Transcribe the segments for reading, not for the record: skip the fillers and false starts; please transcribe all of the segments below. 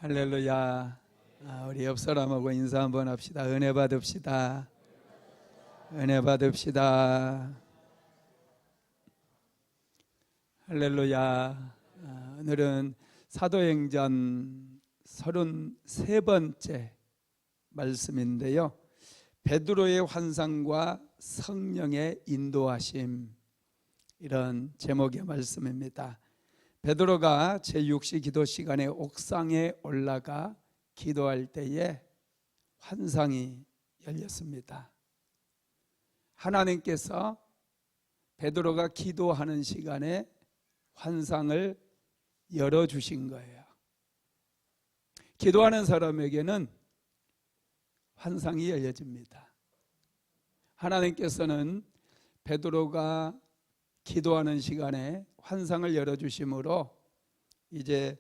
할렐루야. 우리 옆 사람하고 인사 한번 합시다. 은혜 받읍시다. 은혜 받읍시다. 할렐루야. 오늘은 사도행전 33번째 말씀인데요. 베드로의 환상과 성령의 인도하심, 이런 제목의 말씀입니다. 베드로가 제6시 기도 시간에 옥상에 올라가 기도할 때에 환상이 열렸습니다. 하나님께서 베드로가 기도하는 시간에 환상을 열어주신 거예요. 기도하는 사람에게는 환상이 열려집니다. 하나님께서는 베드로가 기도하는 시간에 환상을 열어주심으로 이제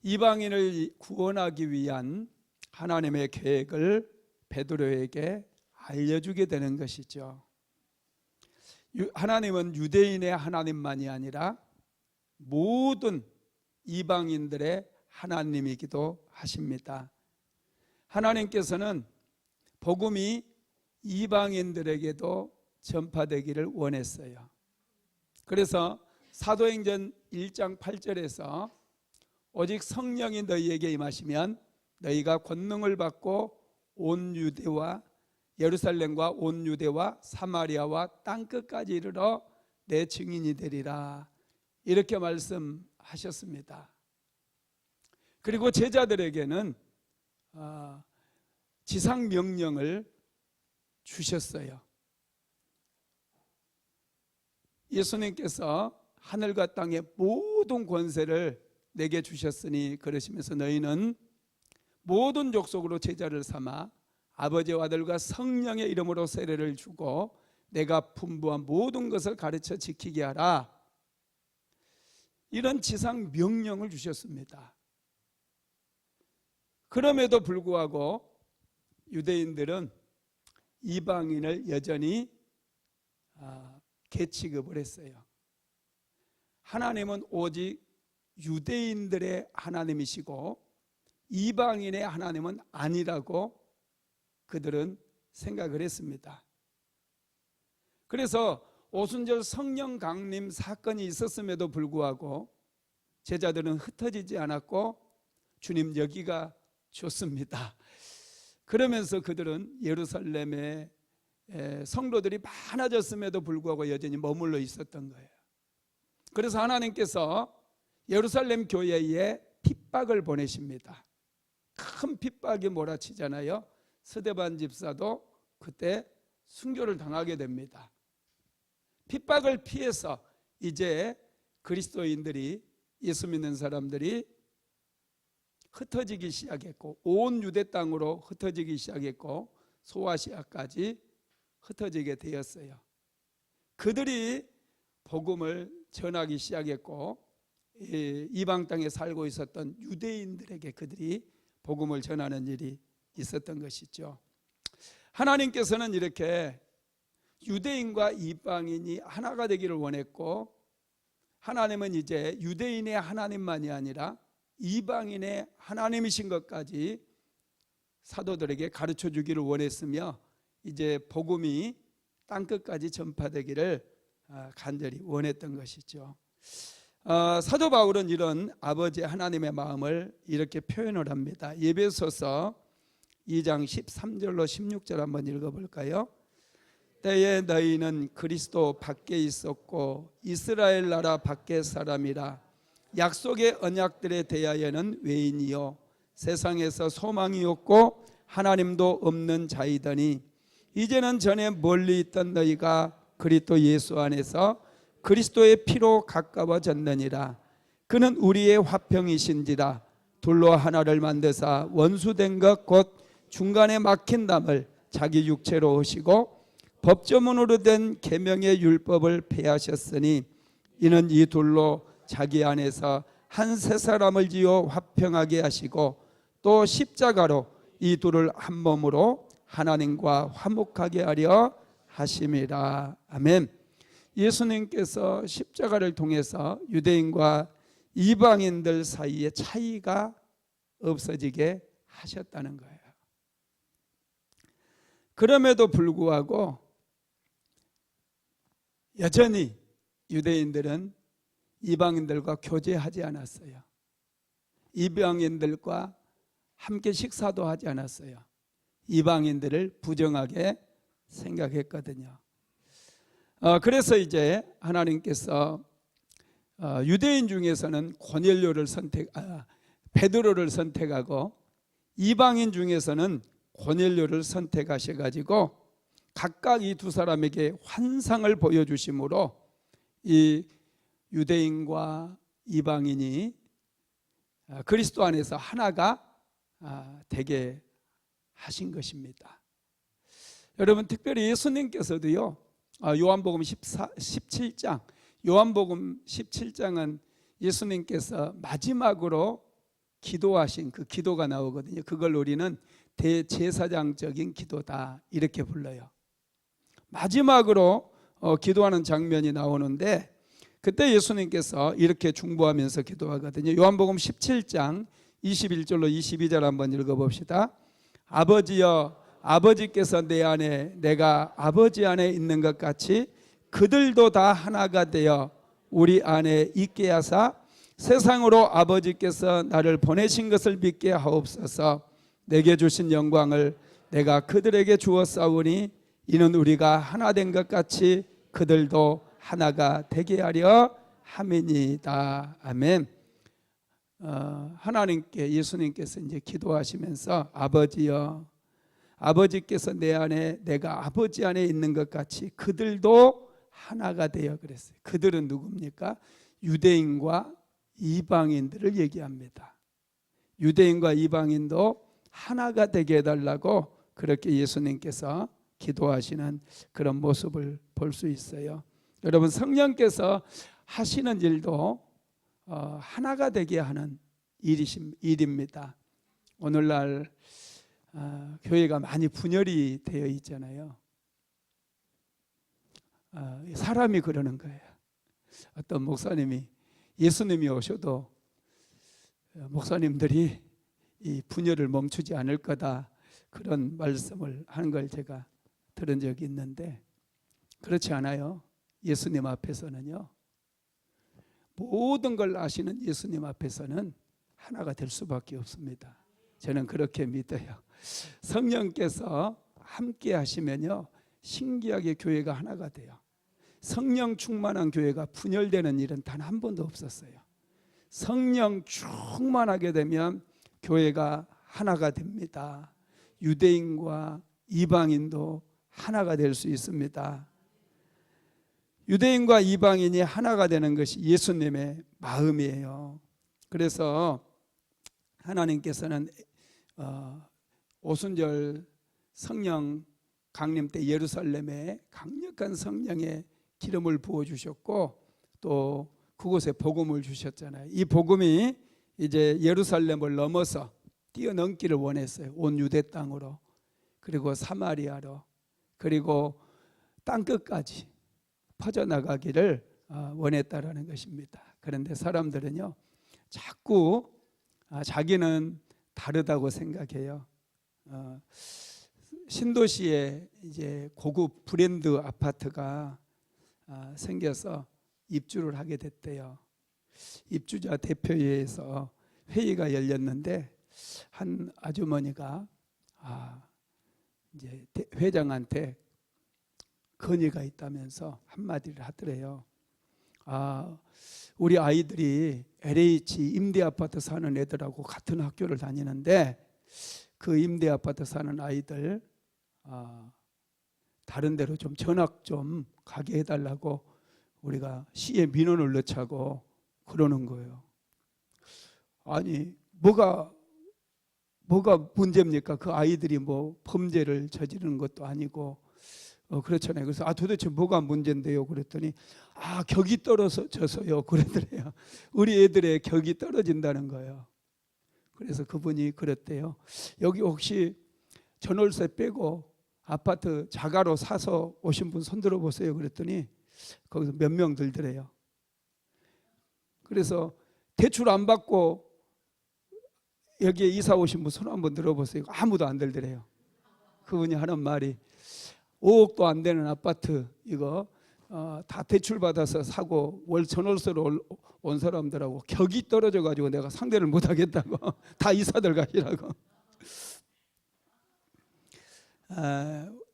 이방인을 구원하기 위한 하나님의 계획을 베드로에게 알려주게 되는 것이죠. 하나님은 유대인의 하나님만이 아니라 모든 이방인들의 하나님이기도 하십니다. 하나님께서는 복음이 이방인들에게도 전파되기를 원했어요. 그래서 사도행전 1장 8절에서 오직 성령이 너희에게 임하시면 너희가 권능을 받고 온 유대와 예루살렘과 온 유대와 사마리아와 땅끝까지 이르러 내 증인이 되리라, 이렇게 말씀하셨습니다. 그리고 제자들에게는 지상 명령을 주셨어요. 예수님께서 하늘과 땅의 모든 권세를 내게 주셨으니 그러시면서 너희는 모든 족속으로 제자를 삼아 아버지와 아들과 성령의 이름으로 세례를 주고 내가 분부한 모든 것을 가르쳐 지키게 하라, 이런 지상 명령을 주셨습니다. 그럼에도 불구하고 유대인들은 이방인을 여전히 개취급을 했어요. 하나님은 오직 유대인들의 하나님이시고 이방인의 하나님은 아니라고 그들은 생각을 했습니다. 그래서 오순절 성령 강림 사건이 있었음에도 불구하고 제자들은 흩어지지 않았고 주님 여기가 좋습니다, 그러면서 그들은 예루살렘에 성도들이 많아졌음에도 불구하고 여전히 머물러 있었던 거예요. 그래서 하나님께서 예루살렘 교회에 핍박을 보내십니다. 큰 핍박이 몰아치잖아요. 스데반 집사도 그때 순교를 당하게 됩니다. 핍박을 피해서 이제 그리스도인들이, 예수 믿는 사람들이 흩어지기 시작했고 온 유대 땅으로 흩어지기 시작했고 소아시아까지 흩어지게 되었어요. 그들이 복음을 전하기 시작했고 이방 땅에 살고 있었던 유대인들에게 그들이 복음을 전하는 일이 있었던 것이죠. 하나님께서는 이렇게 유대인과 이방인이 하나가 되기를 원했고, 하나님은 이제 유대인의 하나님만이 아니라 이방인의 하나님이신 것까지 사도들에게 가르쳐 주기를 원했으며 이제 복음이 땅끝까지 전파되기를 간절히 원했던 것이죠. 사도 바울은 이런 아버지 하나님의 마음을 이렇게 표현을 합니다. 에베소서 2장 13절로 16절 한번 읽어볼까요? 때에 너희는 그리스도 밖에 있었고 이스라엘 나라 밖의 사람이라 약속의 언약들에 대하여는 외인이요 세상에서 소망이 없고 하나님도 없는 자이더니 이제는 전에 멀리 있던 너희가 그리스도 예수 안에서 그리스도의 피로 가까워졌느니라. 그는 우리의 화평이신지라 둘로 하나를 만드사 원수된 것 곧 중간에 막힌 담을 자기 육체로 하시고 법조문으로 된 계명의 율법을 폐하셨으니 이는 이 둘로 자기 안에서 한 새 사람을 지어 화평하게 하시고 또 십자가로 이 둘을 한 몸으로 하나님과 화목하게 하려 하심이라. 아멘. 예수님께서 십자가를 통해서 유대인과 이방인들 사이의 차이가 없어지게 하셨다는 거예요. 그럼에도 불구하고 여전히 유대인들은 이방인들과 교제하지 않았어요. 이방인들과 함께 식사도 하지 않았어요. 이방인들을 부정하게 생각했거든요. 그래서 이제 하나님께서 유대인 중에서는 베드로를 선택하고 이방인 중에서는 고넬료를 선택하셔가지고 각각 이 두 사람에게 환상을 보여주심으로 이 유대인과 이방인이 그리스도 안에서 하나가 되게 하신 것입니다. 여러분, 특별히 예수님께서도요, 요한복음 17장, 요한복음 17장은 예수님께서 마지막으로 기도하신 그 기도가 나오거든요. 그걸 우리는 대제사장적인 기도다 이렇게 불러요. 마지막으로 기도하는 장면이 나오는데 그때 예수님께서 이렇게 중보하면서 기도하거든요. 요한복음 17장 21절로 22절 한번 읽어봅시다. 아버지여, 아버지께서 내 안에 내가 아버지 안에 있는 것 같이 그들도 다 하나가 되어 우리 안에 있게 하사 세상으로 아버지께서 나를 보내신 것을 믿게 하옵소서. 내게 주신 영광을 내가 그들에게 주었사오니 이는 우리가 하나 된 것 같이 그들도 하나가 되게 하려 함이니이다. 아멘. 하나님께 예수님께서 이제 기도하시면서 아버지여, 아버지께서 내 안에 내가 아버지 안에 있는 것 같이 그들도 하나가 되어 그랬어요. 그들은 누굽니까? 유대인과 이방인들을 얘기합니다. 유대인과 이방인도 하나가 되게 해달라고 그렇게 예수님께서 기도하시는 그런 모습을 볼 수 있어요. 여러분, 성령께서 하시는 일도 하나가 되게 하는 일입니다. 오늘날 교회가 많이 분열이 되어 있잖아요. 사람이 그러는 거예요. 어떤 목사님이 예수님이 오셔도 목사님들이 이 분열을 멈추지 않을 거다, 그런 말씀을 하는 걸 제가 들은 적이 있는데 그렇지 않아요. 예수님 앞에서는요, 모든 걸 아시는 예수님 앞에서는 하나가 될 수밖에 없습니다. 저는 그렇게 믿어요. 성령께서 함께 하시면요, 신기하게 교회가 하나가 돼요. 성령 충만한 교회가 분열되는 일은 단 한 번도 없었어요. 성령 충만하게 되면 교회가 하나가 됩니다. 유대인과 이방인도 하나가 될 수 있습니다. 유대인과 이방인이 하나가 되는 것이 예수님의 마음이에요. 그래서 하나님께서는 오순절 성령 강림 때 예루살렘에 강력한 성령의 기름을 부어주셨고 또 그곳에 복음을 주셨잖아요. 이 복음이 이제 예루살렘을 넘어서 뛰어넘기를 원했어요. 온 유대 땅으로, 그리고 사마리아로, 그리고 땅끝까지 퍼져나가기를 원했다라는 것입니다. 그런데 사람들은요, 자꾸 자기는 다르다고 생각해요. 신도시에 이제 고급 브랜드 아파트가 생겨서 입주를 하게 됐대요. 입주자 대표회에서 회의가 열렸는데 한 아주머니가 이제 회장한테 건의가 있다면서 한마디를 하더래요. 우리 아이들이 LH 임대아파트 사는 애들하고 같은 학교를 다니는데 그 임대아파트 사는 아이들 다른 데로 좀 전학 좀 가게 해달라고 우리가 시에 민원을 넣자고 그러는 거예요. 아니, 뭐가 문제입니까? 그 아이들이 뭐 범죄를 저지르는 것도 아니고 그렇잖아요. 그래서 도대체 뭐가 문제인데요? 그랬더니 격이 떨어져서요 그러더래요. 우리 애들의 격이 떨어진다는 거예요. 그래서 그분이 그랬대요. 여기 혹시 전월세 빼고 아파트 자가로 사서 오신 분 손들어 보세요. 그랬더니 거기서 몇 명 들더래요. 그래서 대출 안 받고 여기에 이사 오신 분 손 한번 들어보세요. 아무도 안 들더래요. 그분이 하는 말이 5억도 안 되는 아파트 이거 다 대출 받아서 사고 월 전월세로 온 사람들하고 격이 떨어져 가지고 내가 상대를 못 하겠다고 다 이사들 가시라고.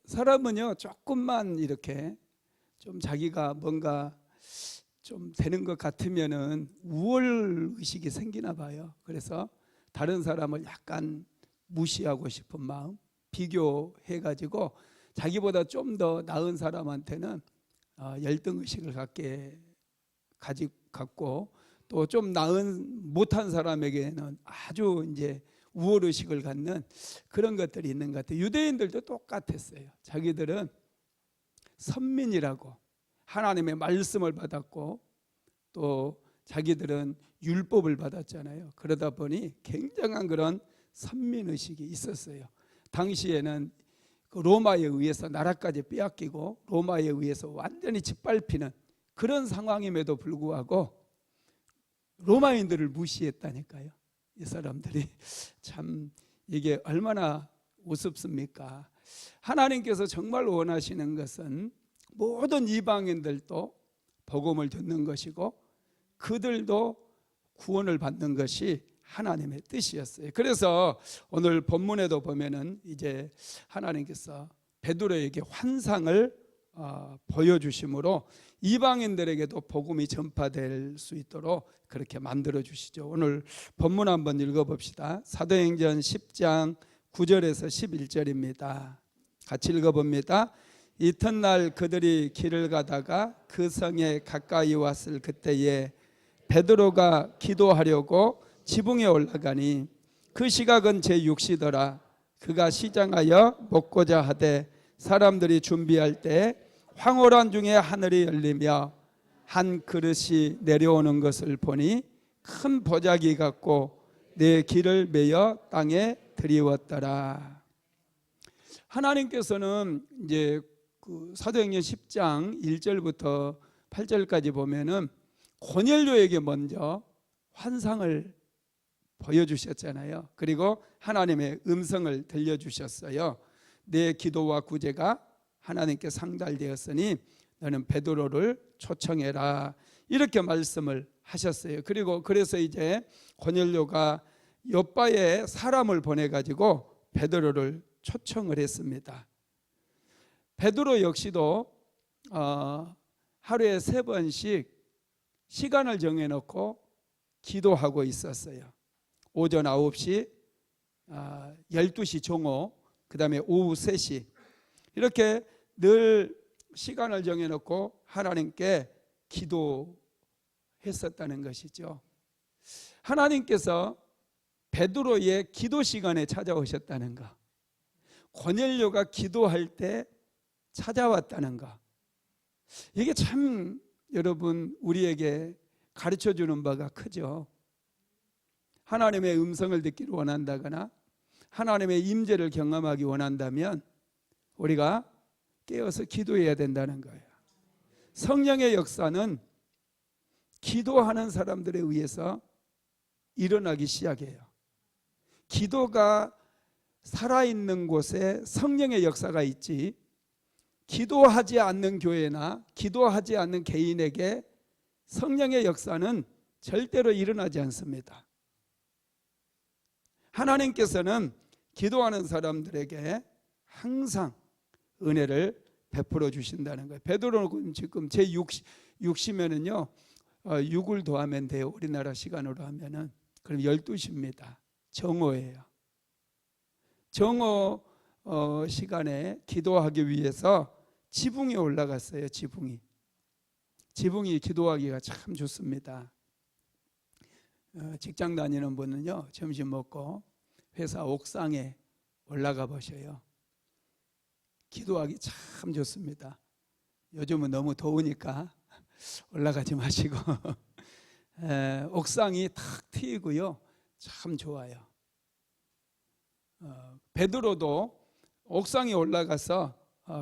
사람은요 조금만 이렇게 좀 자기가 뭔가 좀 되는 것 같으면은 우월 의식이 생기나 봐요. 그래서 다른 사람을 약간 무시하고 싶은 마음, 비교해 가지고 자기보다 좀 더 나은 사람한테는 열등 의식을 갖고 또 좀 나은 못한 사람에게는 아주 이제 우월 의식을 갖는 그런 것들이 있는 것 같아요. 유대인들도 똑같았어요. 자기들은 선민이라고 하나님의 말씀을 받았고 또 자기들은 율법을 받았잖아요. 그러다 보니 굉장한 그런 선민의식이 있었어요. 당시에는 그 로마에 의해서 나라까지 빼앗기고 로마에 의해서 완전히 짓밟히는 그런 상황임에도 불구하고 로마인들을 무시했다니까요. 이 사람들이 참 이게 얼마나 우습습니까? 하나님께서 정말 원하시는 것은 모든 이방인들도 복음을 듣는 것이고 그들도 구원을 받는 것이 하나님의 뜻이었어요. 그래서 오늘 본문에도 보면은 이제 하나님께서 베드로에게 환상을 보여주심으로 이방인들에게도 복음이 전파될 수 있도록 그렇게 만들어 주시죠. 오늘 본문 한번 읽어봅시다. 사도행전 10장 9절에서 11절입니다. 같이 읽어봅니다. 이튿날 그들이 길을 가다가 그 성에 가까이 왔을 그때에 베드로가 기도하려고 지붕에 올라가니 그 시각은 제6시더라. 그가 시장하여 먹고자 하되 사람들이 준비할 때 황홀한 중에 하늘이 열리며 한 그릇이 내려오는 것을 보니 큰 보자기 같고 내 길을 메어 땅에 드리웠더라. 하나님께서는 이제 그 사도행전 10장 1절부터 8절까지 보면은 고넬료에게 먼저 환상을 보여주셨잖아요. 그리고 하나님의 음성을 들려주셨어요. 내 기도와 구제가 하나님께 상달되었으니 너는 베드로를 초청해라 이렇게 말씀을 하셨어요. 그리고 그래서 이제 고넬료가 요바에 사람을 보내가지고 베드로를 초청을 했습니다. 베드로 역시도 하루에 3번씩 시간을 정해놓고 기도하고 있었어요. 오전 9시, 12시 정오, 그 다음에 오후 3시 이렇게 늘 시간을 정해놓고 하나님께 기도했었다는 것이죠. 하나님께서 베드로의 기도 시간에 찾아오셨다는 것, 고넬료가 기도할 때 찾아왔다는 것, 이게 참 여러분 우리에게 가르쳐주는 바가 크죠. 하나님의 음성을 듣기를 원한다거나 하나님의 임재를 경험하기 원한다면 우리가 깨어서 기도해야 된다는 거예요. 성령의 역사는 기도하는 사람들에 의해서 일어나기 시작해요. 기도가 살아있는 곳에 성령의 역사가 있지, 기도하지 않는 교회나 기도하지 않는 개인에게 성령의 역사는 절대로 일어나지 않습니다. 하나님께서는 기도하는 사람들에게 항상 은혜를 베풀어 주신다는 거예요. 베드로는 지금 제6시면은요 6을 더하면 돼요. 우리나라 시간으로 하면은. 그럼 12시입니다. 정오예요. 정오 시간에 기도하기 위해서 지붕에 올라갔어요. 지붕이 기도하기가 참 좋습니다. 직장 다니는 분은요 점심 먹고 회사 옥상에 올라가 보셔요. 기도하기 참 좋습니다. 요즘은 너무 더우니까 올라가지 마시고 옥상이 탁 트이고요 참 좋아요. 베드로도 옥상에 올라가서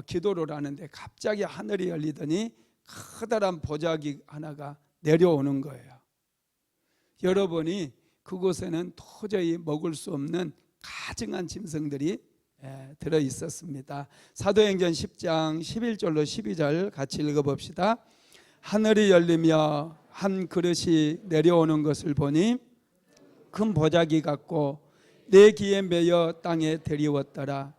기도를 하는데 갑자기 하늘이 열리더니 커다란 보자기 하나가 내려오는 거예요. 여러분이 그곳에는 도저히 먹을 수 없는 가증한 짐승들이 들어 있었습니다. 사도행전 10장 11절로 12절 같이 읽어봅시다. 하늘이 열리며 한 그릇이 내려오는 것을 보니 큰 보자기 같고 내 귀에 매여 땅에 데리웠더라.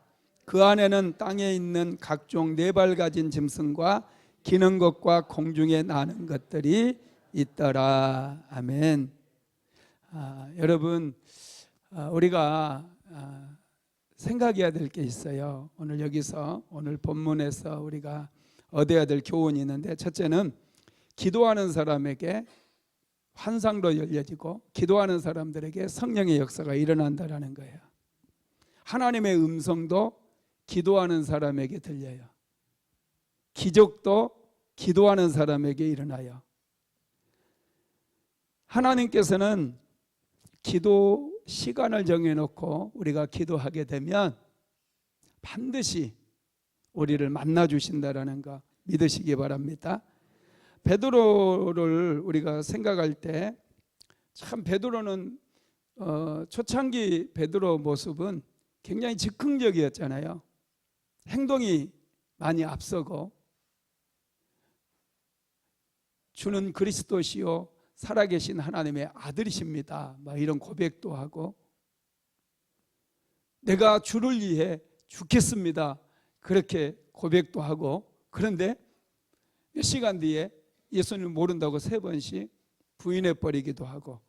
그 안에는 땅에 있는 각종 네 발 가진 짐승과 기는 것과 공중에 나는 것들이 있더라. 아멘. 여러분, 우리가 생각해야 될 게 있어요. 오늘 여기서 오늘 본문에서 우리가 얻어야 될 교훈이 있는데, 첫째는 기도하는 사람에게 환상도 열려지고 기도하는 사람들에게 성령의 역사가 일어난다라는 거예요. 하나님의 음성도 기도하는 사람에게 들려요. 기적도 기도하는 사람에게 일어나요. 하나님께서는 기도 시간을 정해놓고 우리가 기도하게 되면 반드시 우리를 만나 주신다라는 거 믿으시기 바랍니다. 베드로를 우리가 생각할 때 참 베드로는 초창기 베드로 모습은 굉장히 즉흥적이었잖아요. 행동이 많이 앞서고 주는 그리스도시요 살아계신 하나님의 아들이십니다, 막 이런 고백도 하고, 내가 주를 위해 죽겠습니다, 그렇게 고백도 하고, 그런데 몇 시간 뒤에 예수님을 모른다고 3번씩 부인해버리기도 하고,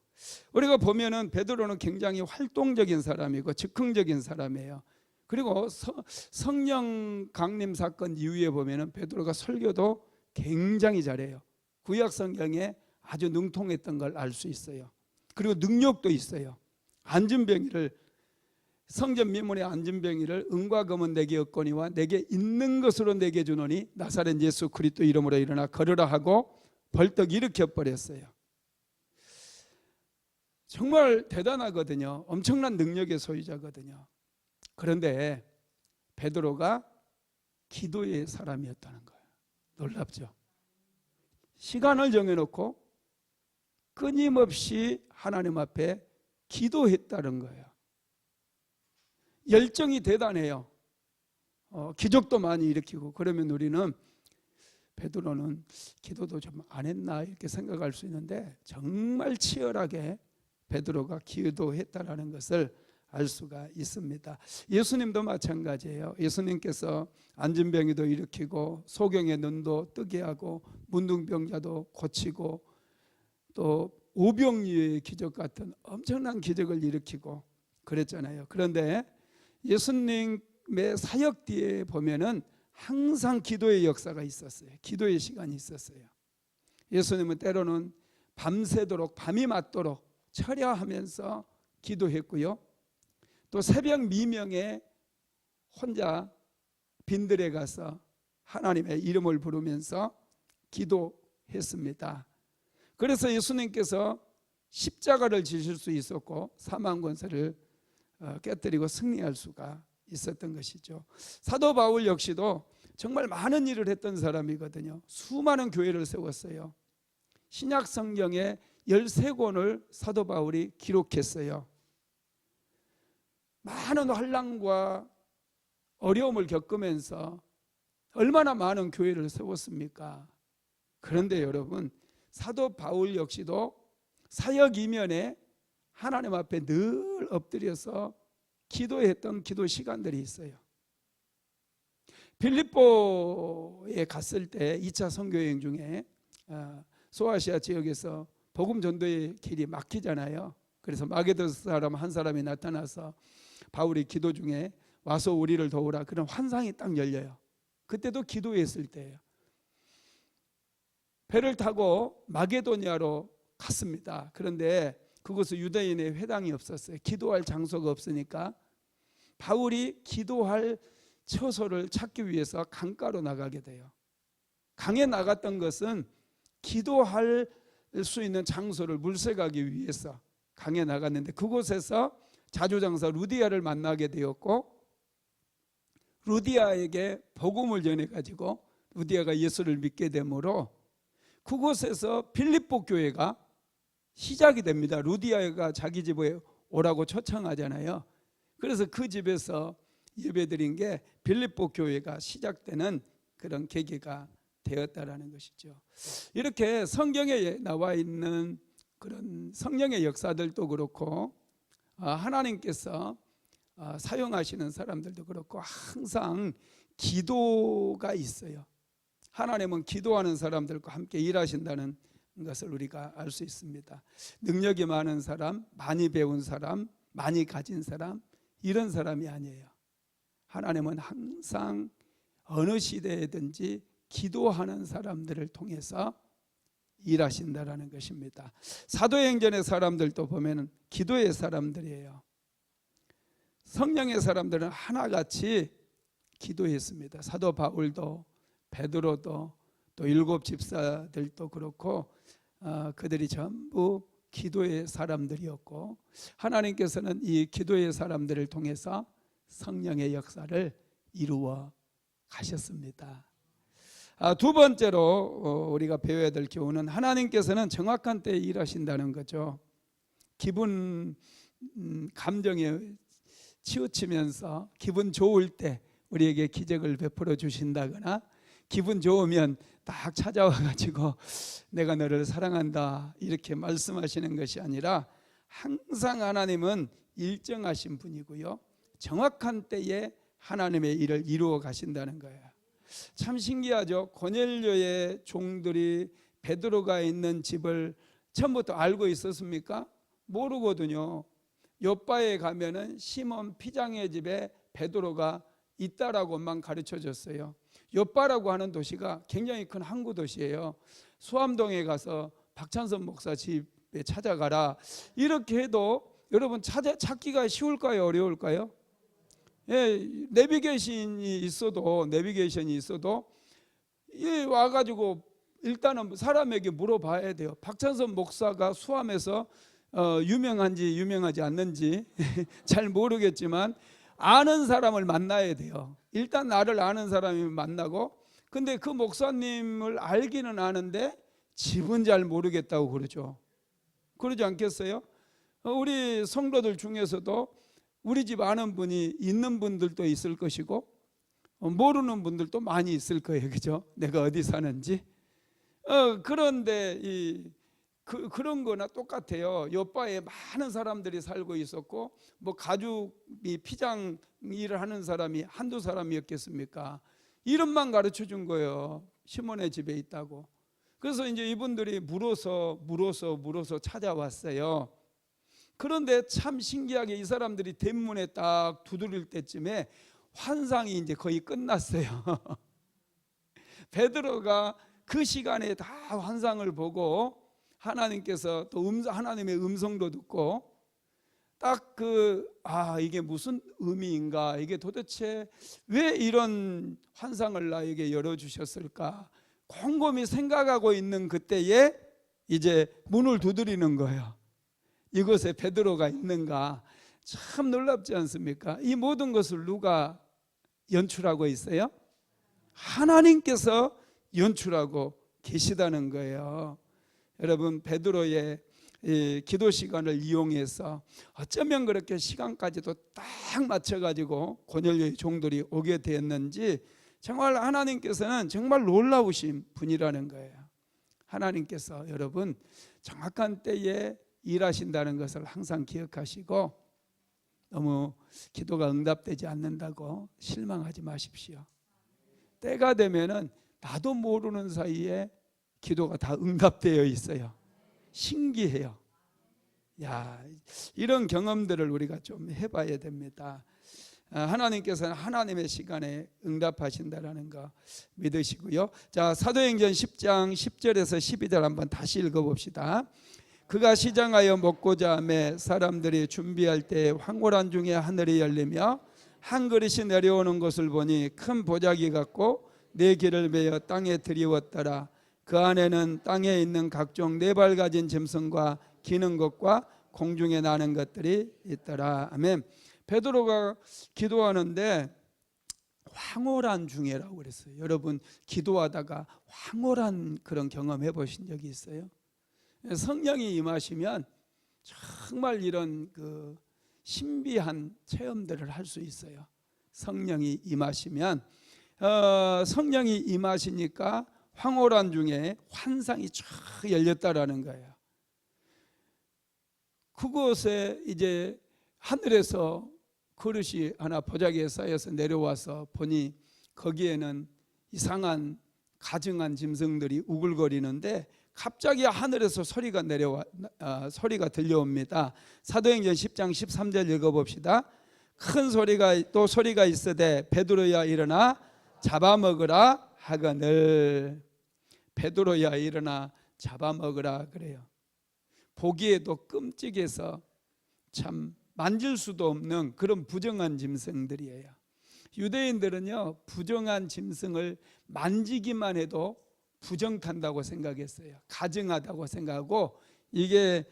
우리가 보면은 베드로는 굉장히 활동적인 사람이고 즉흥적인 사람이에요. 그리고 성령 강림 사건 이후에 보면은 베드로가 설교도 굉장히 잘해요. 구약 성경에 아주 능통했던 걸 알 수 있어요. 그리고 능력도 있어요. 안진병이를, 성전 미문의 안진병이를 은과 금은 내게 없거니와 내게 있는 것으로 내게 주노니 나사렛 예수 그리스도 이름으로 일어나 걸으라 하고 벌떡 일으켜 버렸어요. 정말 대단하거든요. 엄청난 능력의 소유자거든요. 그런데 베드로가 기도의 사람이었다는 거예요. 놀랍죠? 시간을 정해놓고 끊임없이 하나님 앞에 기도했다는 거예요. 열정이 대단해요. 기적도 많이 일으키고. 그러면 우리는 베드로는 기도도 좀 안 했나 이렇게 생각할 수 있는데, 정말 치열하게 베드로가 기도했다라는 것을 알 수가 있습니다. 예수님도 마찬가지예요. 예수님께서 안진병이도 일으키고 소경의 눈도 뜨게 하고 문둥병자도 고치고 또 오병이의 기적 같은 엄청난 기적을 일으키고 그랬잖아요. 그런데 예수님의 사역 뒤에 보면은 항상 기도의 역사가 있었어요. 기도의 시간이 있었어요. 예수님은 때로는 밤새도록, 밤이 맞도록 철야하면서 기도했고요. 또 새벽 미명에 혼자 빈들에 가서 하나님의 이름을 부르면서 기도했습니다. 그래서 예수님께서 십자가를 지실 수 있었고 사망 권세를 깨뜨리고 승리할 수가 있었던 것이죠. 사도 바울 역시도 정말 많은 일을 했던 사람이거든요. 수많은 교회를 세웠어요. 신약 성경에 13권을 사도 바울이 기록했어요. 많은 환난과 어려움을 겪으면서 얼마나 많은 교회를 세웠습니까? 그런데 여러분, 사도 바울 역시도 사역 이면에 하나님 앞에 늘 엎드려서 기도했던 기도 시간들이 있어요. 필립보에 갔을 때 2차 선교여행 중에 소아시아 지역에서 복음 전도의 길이 막히잖아요. 그래서 마게도 사람 한 사람이 나타나서 바울이 기도 중에 와서 우리를 도우라, 그런 환상이 딱 열려요. 그때도 기도했을 때예요. 배를 타고 마게도니아로 갔습니다. 그런데 그곳은 유대인의 회당이 없었어요. 기도할 장소가 없으니까 바울이 기도할 처소를 찾기 위해서 강가로 나가게 돼요. 강에 나갔던 것은 기도할 수 있는 장소를 물색하기 위해서 강에 나갔는데, 그곳에서 자주장사 루디아를 만나게 되었고, 루디아에게 복음을 전해가지고 루디아가 예수를 믿게 되므로 그곳에서 필립보 교회가 시작이 됩니다. 루디아가 자기 집에 오라고 초청하잖아요. 그래서 그 집에서 예배드린 게 빌립보 교회가 시작되는 그런 계기가 되었다라는 것이죠. 이렇게 성경에 나와 있는 그런 성령의 역사들도 그렇고 하나님께서 사용하시는 사람들도 그렇고 항상 기도가 있어요. 하나님은 기도하는 사람들과 함께 일하신다는 것을 우리가 알 수 있습니다. 능력이 많은 사람, 많이 배운 사람, 많이 가진 사람, 이런 사람이 아니에요. 하나님은 항상 어느 시대에든지 기도하는 사람들을 통해서 일하신다라는 것입니다. 사도행전의 사람들도 보면 기도의 사람들이에요. 성령의 사람들은 하나같이 기도했습니다. 사도 바울도 베드로도 또 일곱 집사들도 그렇고 그들이 전부 기도의 사람들이었고 하나님께서는 이 기도의 사람들을 통해서 성령의 역사를 이루어 가셨습니다. 두 번째로 우리가 배워야 될 교훈은 하나님께서는 정확한 때에 일하신다는 거죠. 기분 감정에 치우치면서 기분 좋을 때 우리에게 기적을 베풀어 주신다거나 기분 좋으면 딱 찾아와 가지고 내가 너를 사랑한다 이렇게 말씀하시는 것이 아니라 항상 하나님은 일정하신 분이고요, 정확한 때에 하나님의 일을 이루어 가신다는 거예요. 참 신기하죠. 고넬료의 종들이 베드로가 있는 집을 처음부터 알고 있었습니까? 모르거든요. 요바에 가면은 시몬 피장의 집에 베드로가 있다라고만 가르쳐 줬어요. 요바라고 하는 도시가 굉장히 큰 항구 도시예요. 수암동에 가서 박찬선 목사 집에 찾아가라 이렇게 해도 여러분 찾기가 쉬울까요, 어려울까요? 예, 내비게이션이 있어도 와가지고 일단은 사람에게 물어봐야 돼요. 박찬선 목사가 수암에서 유명한지 유명하지 않는지 잘 모르겠지만 아는 사람을 만나야 돼요. 일단 나를 아는 사람이 만나고, 근데 그 목사님을 알기는 아는데 집은 잘 모르겠다고 그러죠. 그러지 않겠어요? 우리 성도들 중에서도 우리 집 아는 분이 있는 분들도 있을 것이고 모르는 분들도 많이 있을 거예요. 그죠? 내가 어디 사는지. 그런데 그런 거나 똑같아요. 요바에 많은 사람들이 살고 있었고 뭐 가죽이 피장 일을 하는 사람이 한두 사람이었겠습니까? 이름만 가르쳐 준 거예요. 시몬의 집에 있다고. 그래서 이제 이분들이 물어서 찾아왔어요. 그런데 참 신기하게 이 사람들이 대문에 딱 두드릴 때쯤에 환상이 이제 거의 끝났어요. 베드로가 그 시간에 다 환상을 보고 하나님께서 또 하나님의 음성도 듣고 딱 이게 무슨 의미인가, 이게 도대체 왜 이런 환상을 나에게 열어주셨을까 곰곰이 생각하고 있는 그때에 이제 문을 두드리는 거예요. 이곳에 베드로가 있는가. 참 놀랍지 않습니까? 이 모든 것을 누가 연출하고 있어요? 하나님께서 연출하고 계시다는 거예요. 여러분, 베드로의 기도 시간을 이용해서 어쩌면 그렇게 시간까지도 딱 맞춰가지고 고넬료의 종들이 오게 되었는지 정말 하나님께서는 정말 놀라우신 분이라는 거예요. 하나님께서 여러분 정확한 때에 일하신다는 것을 항상 기억하시고 너무 기도가 응답되지 않는다고 실망하지 마십시오. 때가 되면은 나도 모르는 사이에 기도가 다 응답되어 있어요. 신기해요. 야, 이런 경험들을 우리가 좀 해봐야 됩니다. 하나님께서는 하나님의 시간에 응답하신다라는 거 믿으시고요. 자, 사도행전 10장 10절에서 12절 한번 다시 읽어봅시다. 그가 시장하여 먹고자 하매 사람들이 준비할 때 황홀한 중에 하늘이 열리며 한 그릇이 내려오는 것을 보니 큰 보자기 같고 네 개를 메어 땅에 들이웠더라. 그 안에는 땅에 있는 각종 네 발 가진 짐승과 기는 것과 공중에 나는 것들이 있더라. 아멘. 베드로가 기도하는데 황홀한 중에라고 그랬어요. 여러분 기도하다가 황홀한 그런 경험 해보신 적이 있어요? 성령이 임하시면 정말 이런 그 신비한 체험들을 할 수 있어요. 성령이 임하시면 성령이 임하시니까 황홀한 중에 환상이 쫙 열렸다라는 거예요. 그곳에 이제 하늘에서 그릇이 하나 보자기에 쌓여서 내려와서 보니 거기에는 이상한 가증한 짐승들이 우글거리는데 갑자기 하늘에서 소리가 소리가 들려옵니다. 사도행전 10장 13절 읽어봅시다. 큰 소리가 또 소리가 있으되 베드로야 일어나 잡아먹으라 하거늘. 베드로야 일어나 잡아먹으라 그래요. 보기에도 끔찍해서 참 만질 수도 없는 그런 부정한 짐승들이에요. 유대인들은요, 부정한 짐승을 만지기만 해도 부정탄다고 생각했어요. 가증하다고 생각하고, 이게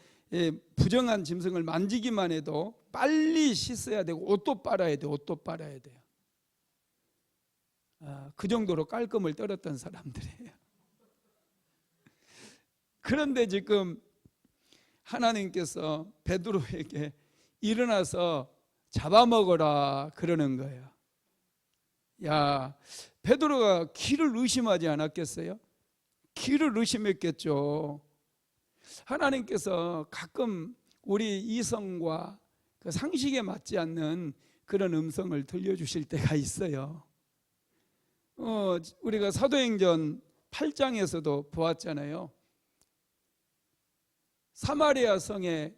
부정한 짐승을 만지기만 해도 빨리 씻어야 되고 옷도 빨아야 돼요. 옷도 빨아야 돼요. 그 정도로 깔끔을 떨었던 사람들이에요. 그런데 지금 하나님께서 베드로에게 일어나서 잡아먹어라 그러는 거예요. 야, 베드로가 길을 의심하지 않았겠어요? 길을 의심했겠죠. 하나님께서 가끔 우리 이성과 그 상식에 맞지 않는 그런 음성을 들려주실 때가 있어요. 우리가 사도행전 8장에서도 보았잖아요. 사마리아 성에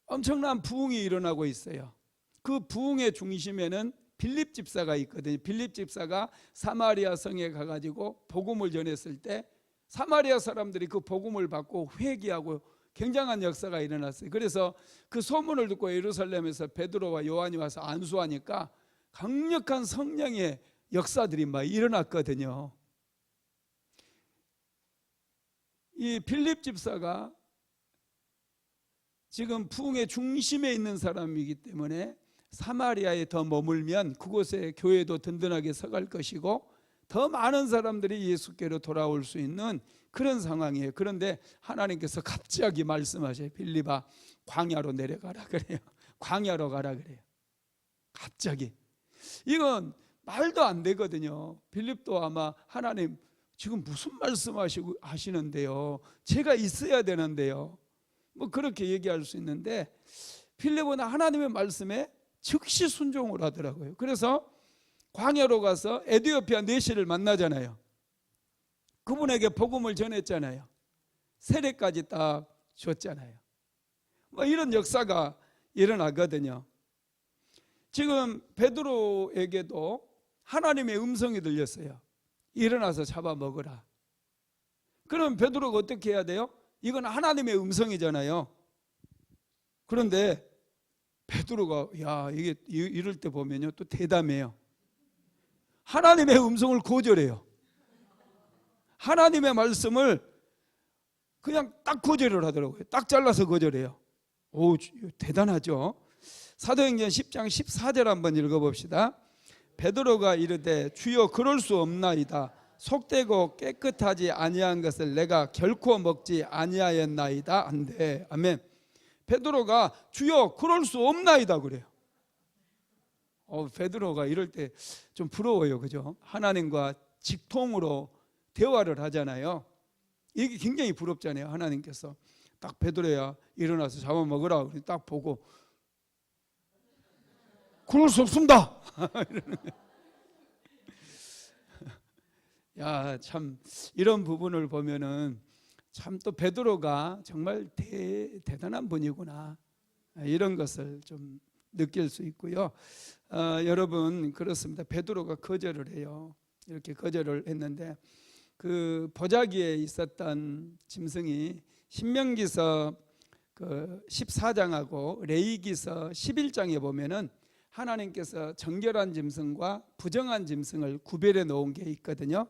엄청난 부흥이 일어나고 있어요. 그 부흥의 중심에는 빌립 집사가 있거든요. 빌립 집사가 사마리아 성에 가가지고 복음을 전했을 때 사마리아 사람들이 그 복음을 받고 회개하고 굉장한 역사가 일어났어요. 그래서 그 소문을 듣고 예루살렘에서 베드로와 요한이 와서 안수하니까 강력한 성령의 역사들이 막 일어났거든요. 이 빌립 집사가 지금 부흥의 중심에 있는 사람이기 때문에 사마리아에 더 머물면 그곳에 교회도 든든하게 서갈 것이고 더 많은 사람들이 예수께로 돌아올 수 있는 그런 상황이에요. 그런데 하나님께서 갑자기 말씀하셔요. 빌립아, 광야로 내려가라 그래요. 광야로 가라 그래요. 갑자기. 이건 말도 안 되거든요. 빌립도 아마 하나님 지금 무슨 말씀하시는데요? 제가 있어야 되는데요. 뭐 그렇게 얘기할 수 있는데 빌립은 하나님의 말씀에 즉시 순종을 하더라고요. 그래서 광야로 가서 에디오피아 내시를 만나잖아요. 그분에게 복음을 전했잖아요. 세례까지 딱 줬잖아요. 뭐 이런 역사가 일어나거든요. 지금 베드로에게도 하나님의 음성이 들렸어요. 일어나서 잡아먹으라. 그럼 베드로가 어떻게 해야 돼요? 이건 하나님의 음성이잖아요. 그런데 베드로가 이게 이럴 때 보면요 또 대담해요. 하나님의 음성을 거절해요. 하나님의 말씀을 그냥 딱 거절을 하더라고요. 딱 잘라서 거절해요. 오, 대단하죠. 사도행전 10장 14절 한번 읽어봅시다. 베드로가 이르되 주여 그럴 수 없나이다. 속되고 깨끗하지 아니한 것을 내가 결코 먹지 아니하였나이다. 안돼. 아멘. 베드로가 주여 그럴 수 없나이다 그래요. 베드로가 이럴 때 좀 부러워요. 그죠? 하나님과 직통으로 대화를 하잖아요. 이게 굉장히 부럽잖아요. 하나님께서 딱 베드로야 일어나서 잡아먹으라 딱 보고 그럴 수 없습니다. 야, 참 이런 부분을 보면은 참 또 베드로가 정말 대단한 분이구나 이런 것을 좀 느낄 수 있고요. 여러분 그렇습니다. 베드로가 거절을 해요. 이렇게 거절을 했는데 그 보자기에 있었던 짐승이 신명기서 그 14장하고 레위기서 11장에 보면은 하나님께서 정결한 짐승과 부정한 짐승을 구별해 놓은 게 있거든요.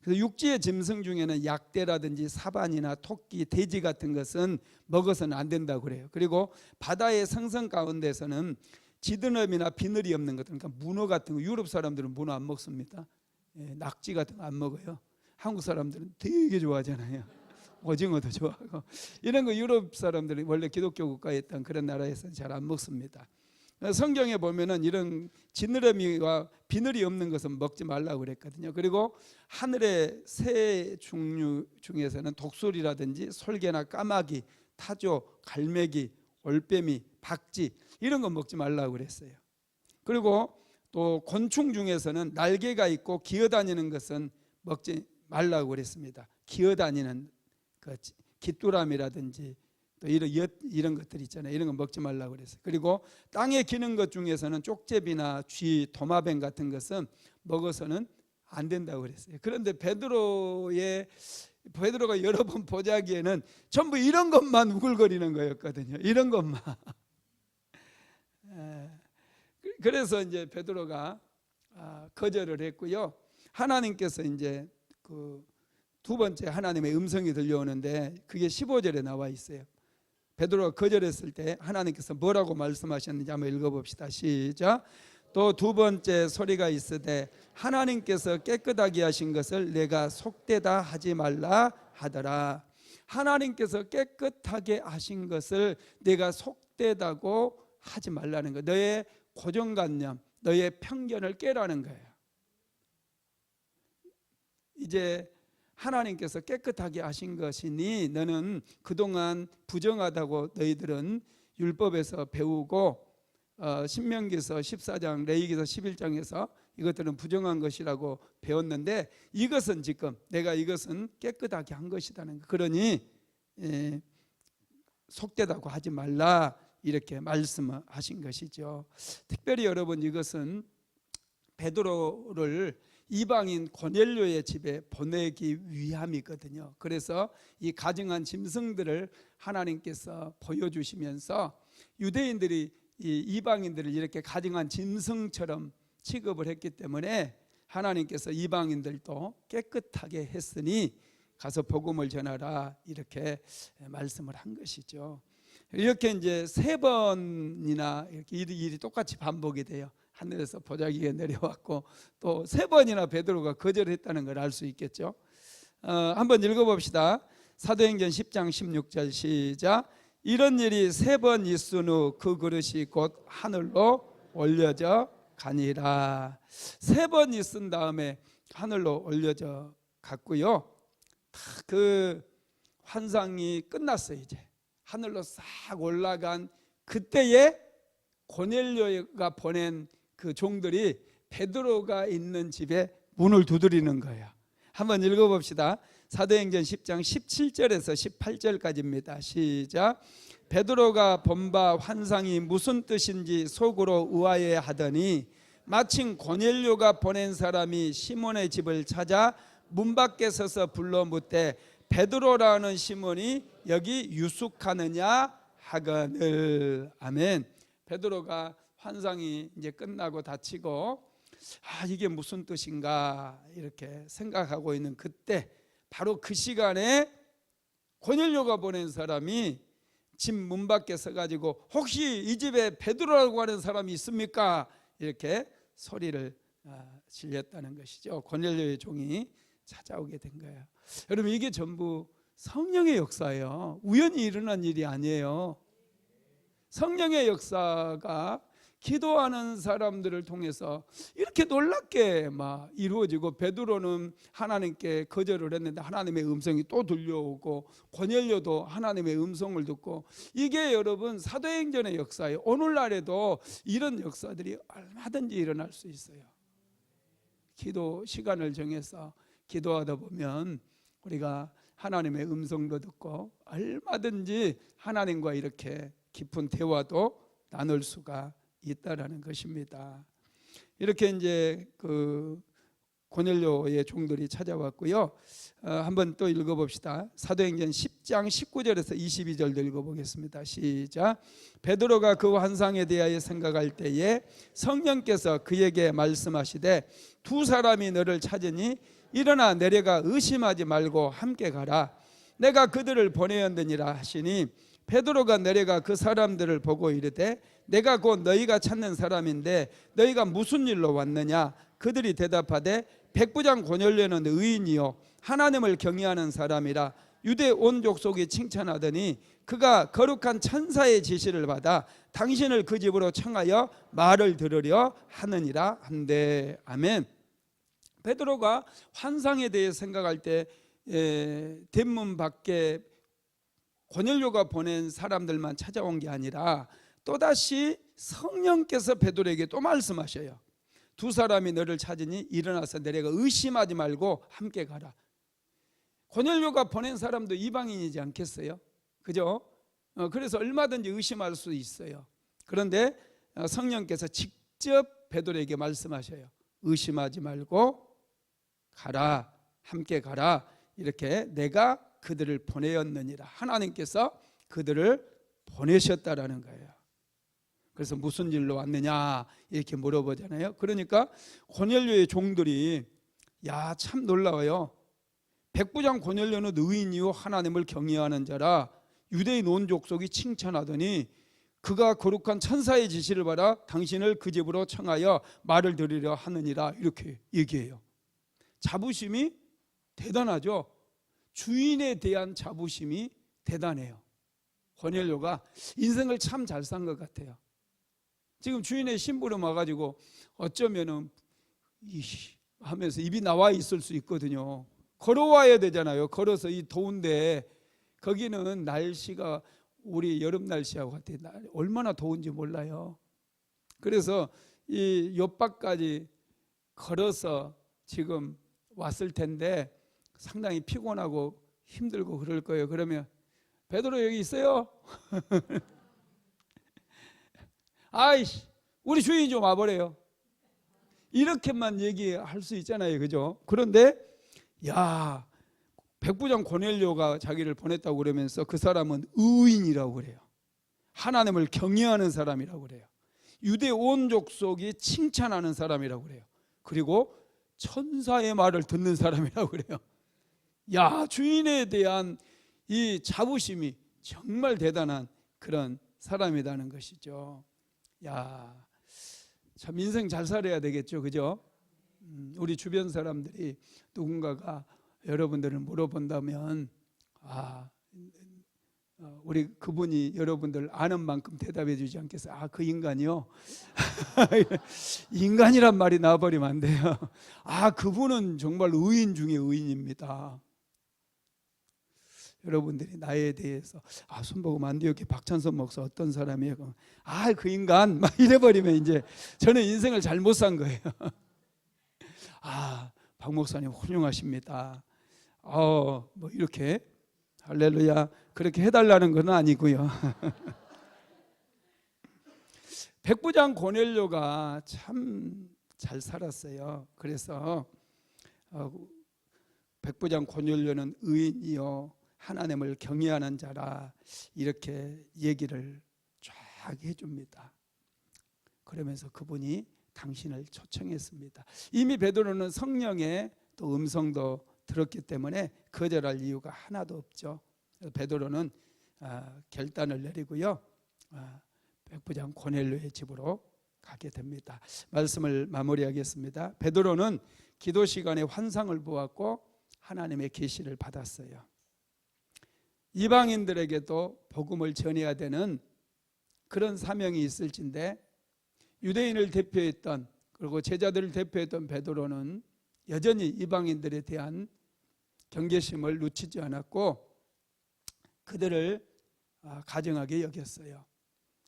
그래서 육지의 짐승 중에는 약대라든지 사반이나 토끼, 돼지 같은 것은 먹어서는 안 된다고 그래요. 그리고 바다의 생선 가운데서는 지드러미나 비늘이 없는 것, 그러니까 문어 같은 거, 유럽 사람들은 문어 안 먹습니다. 낙지 같은 거 안 먹어요. 한국 사람들은 되게 좋아하잖아요. 오징어도 좋아하고 이런 거 유럽 사람들이 원래 기독교 국가였던 그런 나라에서는 잘 안 먹습니다. 성경에 보면은 이런 지느러미와 비늘이 없는 것은 먹지 말라고 그랬거든요. 그리고 하늘의 새 종류 중에서는 독수리라든지 솔개나 까마귀, 타조, 갈매기, 올빼미, 박쥐 이런 거 먹지 말라고 그랬어요. 그리고 또 곤충 중에서는 날개가 있고 기어다니는 것은 먹지 말라고 그랬습니다. 기어다니는 그 귀뚜라미라든지 또 이런 것들 있잖아요. 이런 거 먹지 말라고 그랬어요. 그리고 땅에 기는 것 중에서는 쪽제비나 쥐, 도마뱀 같은 것은 먹어서는 안 된다고 그랬어요. 그런데 베드로가 여러 번 보자기에는 전부 이런 것만 우글거리는 거였거든요. 이런 것만. 그래서 이제 베드로가 거절을 했고요. 하나님께서 이제 그 두 번째 하나님의 음성이 들려오는데 그게 15절에 나와 있어요. 베드로가 거절했을 때 하나님께서 뭐라고 말씀하셨는지 한번 읽어봅시다. 시작. 또 두 번째 소리가 있으되 하나님께서 깨끗하게 하신 것을 내가 속되다 하지 말라 하더라. 하나님께서 깨끗하게 하신 것을 내가 속되다고 하지 말라는 거. 너의 고정관념, 너의 편견을 깨라는 거예요. 이제 하나님께서 깨끗하게 하신 것이니 너는 그동안 부정하다고 너희들은 율법에서 배우고 신명기서 14장, 레위기서 11장에서 이것들은 부정한 것이라고 배웠는데 이것은 지금 내가 이것은 깨끗하게 한 것이라는 거. 그러니 속되다고 하지 말라 이렇게 말씀하신 것이죠. 특별히 여러분 이것은 베드로를 이방인 고넬료의 집에 보내기 위함이거든요. 그래서 이 가증한 짐승들을 하나님께서 보여주시면서 유대인들이 이 이방인들을 이렇게 가증한 짐승처럼 취급을 했기 때문에 하나님께서 이방인들도 깨끗하게 했으니 가서 복음을 전하라 이렇게 말씀을 한 것이죠. 이렇게 이제 세 번이나 이렇게 일이 똑같이 반복이 돼요. 하늘에서 보자기가 내려왔고 또 세 번이나 베드로가 거절했다는 걸 알 수 있겠죠. 한번 읽어봅시다. 사도행전 10장 16절 시작. 이런 일이 세 번 있은 후 그 그릇이 곧 하늘로 올려져 가니라. 세 번 있은 다음에 하늘로 올려져 갔고요. 그 환상이 끝났어요. 이제 하늘로 싹 올라간 그때에 고넬료가 보낸 그 종들이 베드로가 있는 집에 문을 두드리는 거예요. 한번 읽어봅시다. 사도행전 10장 17절에서 18절까지입니다. 시작. 베드로가 본 바 환상이 무슨 뜻인지 속으로 의아해하더니 마침 고넬료가 보낸 사람이 시몬의 집을 찾아 문 밖에 서서 불러 묻되 베드로라는 시몬이 여기 유숙하느냐 하거늘. 아멘. 베드로가 환상이 이제 끝나고 닫히고 이게 무슨 뜻인가 이렇게 생각하고 있는 그때 바로 그 시간에 고넬료가 보낸 사람이 집 문 밖에 서가지고 혹시 이 집에 베드로라고 하는 사람이 있습니까? 이렇게 소리를 질렸다는 것이죠. 고넬료의 종이 찾아오게 된 거예요. 여러분 이게 전부 성령의 역사예요. 우연히 일어난 일이 아니에요. 성령의 역사가 기도하는 사람들을 통해서 이렇게 놀랍게 막 이루어지고 베드로는 하나님께 거절을 했는데 하나님의 음성이 또 들려오고 고넬료도 하나님의 음성을 듣고 이게 여러분 사도행전의 역사예요. 오늘날에도 이런 역사들이 얼마든지 일어날 수 있어요. 기도 시간을 정해서 기도하다 보면 우리가 하나님의 음성도 듣고 얼마든지 하나님과 이렇게 깊은 대화도 나눌 수가 있다라는 것입니다. 이렇게 이제 그 고넬료의 종들이 찾아왔고요. 한번 또 읽어봅시다. 사도행전 10장 19절에서 22절도 읽어보겠습니다. 시작. 베드로가 그 환상에 대하여 생각할 때에 성령께서 그에게 말씀하시되 두 사람이 너를 찾으니 일어나 내려가 의심하지 말고 함께 가라. 내가 그들을 보내었느니라 하시니 베드로가 내려가 그 사람들을 보고 이르되 내가 곧 너희가 찾는 사람인데 너희가 무슨 일로 왔느냐. 그들이 대답하되 백부장 고넬료는 의인이요 하나님을 경외하는 사람이라 유대 온 족속이 칭찬하더니 그가 거룩한 천사의 지시를 받아 당신을 그 집으로 청하여 말을 들으려 하느니라 한대. 아멘. 베드로가 환상에 대해 생각할 때 대문 밖에 고넬료가 보낸 사람들만 찾아온 게 아니라 또다시 성령께서 베드로에게 또 말씀하셔요. 두 사람이 너를 찾으니 일어나서 내려가 의심하지 말고 함께 가라. 고넬료가 보낸 사람도 이방인이지 않겠어요? 그죠? 그래서 얼마든지 의심할 수 있어요. 그런데 성령께서 직접 베드로에게 말씀하셔요. 의심하지 말고 가라, 함께 가라. 이렇게 내가 그들을 보내었느니라. 하나님께서 그들을 보내셨다라는 거예요. 그래서 무슨 일로 왔느냐 이렇게 물어보잖아요. 그러니까 고넬료의 종들이 야, 참 놀라워요. 백부장 고넬료는 의인이요 하나님을 경외하는 자라 유대인 온 족속이 칭찬하더니 그가 거룩한 천사의 지시를 받아 당신을 그 집으로 청하여 말을 들으려 하느니라. 이렇게 얘기해요. 자부심이 대단하죠. 주인에 대한 자부심이 대단해요. 고넬료가 인생을 참 잘 산 것 같아요. 지금 주인의 심부름 와가지고 어쩌면은 하면서 입이 나와 있을 수 있거든요. 걸어와야 되잖아요. 걸어서 이 더운데 거기는 날씨가 우리 여름 날씨하고 같아. 얼마나 더운지 몰라요. 그래서 이 옆밖까지 걸어서 지금 왔을 텐데 상당히 피곤하고 힘들고 그럴 거예요. 그러면 베드로 여기 있어요? 아이씨, 우리 주인이 좀 와보래요. 이렇게만 얘기할 수 있잖아요. 그죠? 그런데 야, 백부장 고넬료가 자기를 보냈다고 그러면서 그 사람은 의인이라고 그래요. 하나님을 경외하는 사람이라고 그래요. 유대 온 족속이 칭찬하는 사람이라고 그래요. 그리고 천사의 말을 듣는 사람이라고 그래요. 야, 주인에 대한 이 자부심이 정말 대단한 그런 사람이라는 것이죠. 야, 참 인생 잘 살아야 되겠죠. 그죠? 우리 주변 사람들이 누군가가 여러분들을 물어본다면 우리 그분이 여러분들 아는 만큼 대답해 주지 않겠어요? 그 인간이요? 인간이란 말이 나와버리면 안 돼요. 그분은 정말 의인 중에 의인입니다. 여러분들이 나에 대해서 손보고 만디오케 박찬선 목사 어떤 사람이에요? 그 인간 막 이래버리면 이제 저는 인생을 잘못 산 거예요. 박 목사님 훌륭하십니다. 뭐 이렇게 할렐루야 그렇게 해달라는 건 아니고요. 백부장 고넬료가 참 잘 살았어요. 그래서 백부장 고넬료는 의인이요 하나님을 경외하는 자라 이렇게 얘기를 쫙 해줍니다. 그러면서 그분이 당신을 초청했습니다. 이미 베드로는 성령의 또 음성도 들었기 때문에 거절할 이유가 하나도 없죠. 베드로는 결단을 내리고요. 백부장 고넬료의 집으로 가게 됩니다. 말씀을 마무리하겠습니다. 베드로는 기도 시간에 환상을 보았고 하나님의 계시를 받았어요. 이방인들에게도 복음을 전해야 되는 그런 사명이 있을진데 유대인을 대표했던 그리고 제자들을 대표했던 베드로는 여전히 이방인들에 대한 경계심을 놓치지 않았고 그들을 가증하게 여겼어요.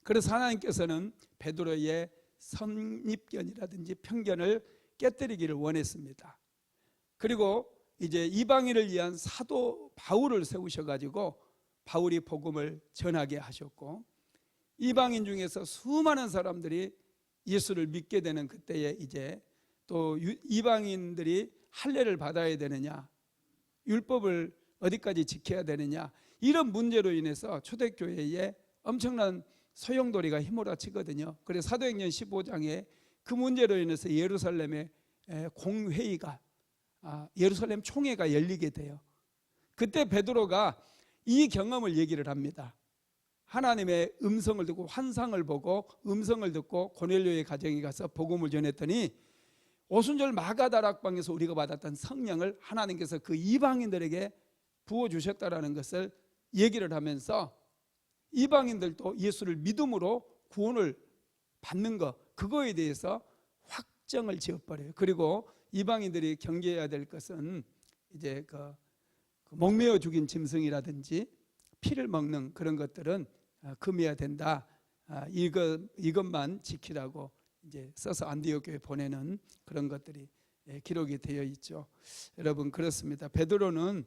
그래서 하나님께서는 베드로의 선입견이라든지 편견을 깨뜨리기를 원했습니다. 그리고 이제 이방인을 위한 사도 바울을 세우셔가지고 바울이 복음을 전하게 하셨고 이방인 중에서 수많은 사람들이 예수를 믿게 되는 그때에 이제 또 이방인들이 할례를 받아야 되느냐 율법을 어디까지 지켜야 되느냐 이런 문제로 인해서 초대교회에 엄청난 소용돌이가 휘몰아치거든요. 그래서 사도행전 15장에 그 문제로 인해서 예루살렘에 공회의가 예루살렘 총회가 열리게 돼요. 그때 베드로가 이 경험을 얘기를 합니다. 하나님의 음성을 듣고 환상을 보고 음성을 듣고 고넬료의 가정에 가서 복음을 전했더니 오순절 마가다락방에서 우리가 받았던 성령을 하나님께서 그 이방인들에게 부어주셨다라는 것을 얘기를 하면서 이방인들도 예수를 믿음으로 구원을 받는 것, 그거에 대해서 확정을 지어버려요. 그리고 이방인들이 경계해야 될 것은 이제 그 목매어 죽인 짐승이라든지 피를 먹는 그런 것들은 금해야 된다. 이것만 지키라고 이제 써서 안디옥 교회에 보내는 그런 것들이 기록이 되어 있죠. 여러분, 그렇습니다. 베드로는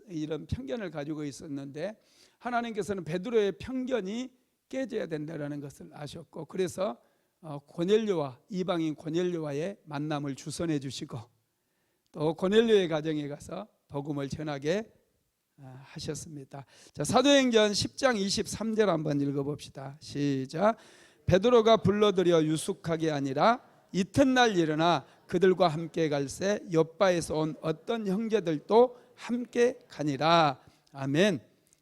이런 편견을 가지고 있었는데 하나님께서는 베드로의 편견이 깨져야 된다는 것을 아셨고, 그래서 고넬료와 이방인 고넬료와의 만남을 주선해 주시고 또 고넬료의 가정에 가서 복음을 전하게 하셨습니다. 자, 사도행전 10장 23절 한번 읽어봅시다. 시작. 베드로가 불러들여 유숙하게 아니라 이튿날 일어나 그들과 함께 갈새 욥바에서 온 어떤 형제들도 함께 가니라. 아멘.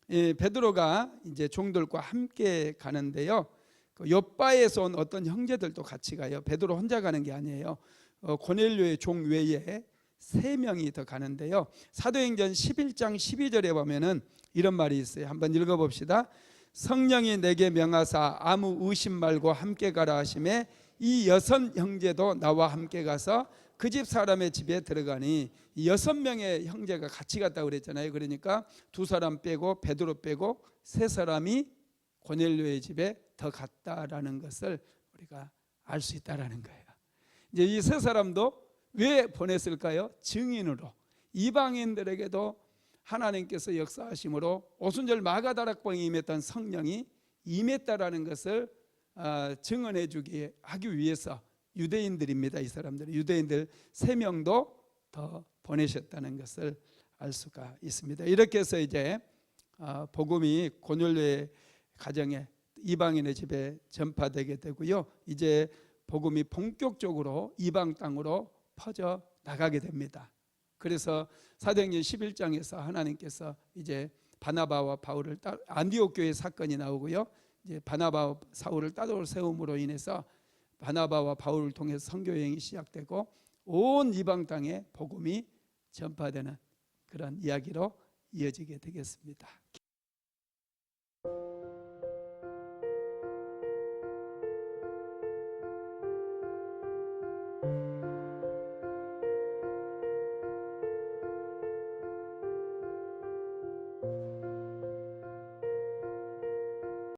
베드로가 이제 종들과 함께 가는데요, 욥바에서 온 어떤 형제들도 같이 가요. 베드로 혼자 가는 게 아니에요. 고넬료의 종 외에 3명이 더 가는데요, 사도행전 11장 12절에 보면은 이런 말이 있어요. 한번 읽어봅시다. 성령이 내게 명하사 아무 의심 말고 함께 가라 하심에 이 6 형제도 나와 함께 가서 그 집 사람의 집에 들어가니, 이 6명의 형제가 같이 갔다고 그랬잖아요. 그러니까 2 사람 빼고 베드로 빼고 3 사람이 고넬료의 집에 더 갔다라는 것을 우리가 알 수 있다라는 거예요. 이제 이 3 사람도 왜 보냈을까요? 증인으로 이방인들에게도 하나님께서 역사하심으로 오순절 마가다락방에 임했던 성령이 임했다라는 것을 증언해 주기 하기 위해서 유대인들입니다. 이 사람들은 유대인들 3명도 더 보내셨다는 것을 알 수가 있습니다. 이렇게 해서 이제 복음이 고넬료의 가정에, 이방인의 집에 전파되게 되고요, 이제 복음이 본격적으로 이방 땅으로 퍼져 나가게 됩니다. 그래서 사도행전 11장에서 하나님께서 이제 바나바와 바울을 안디옥 교회 사건이 나오고요, 이제 바나바와 사울을 따돌 세움으로 인해서 바나바와 바울을 통해서 선교 여행이 시작되고 온 이방 땅에 복음이 전파되는 그런 이야기로 이어지게 되겠습니다.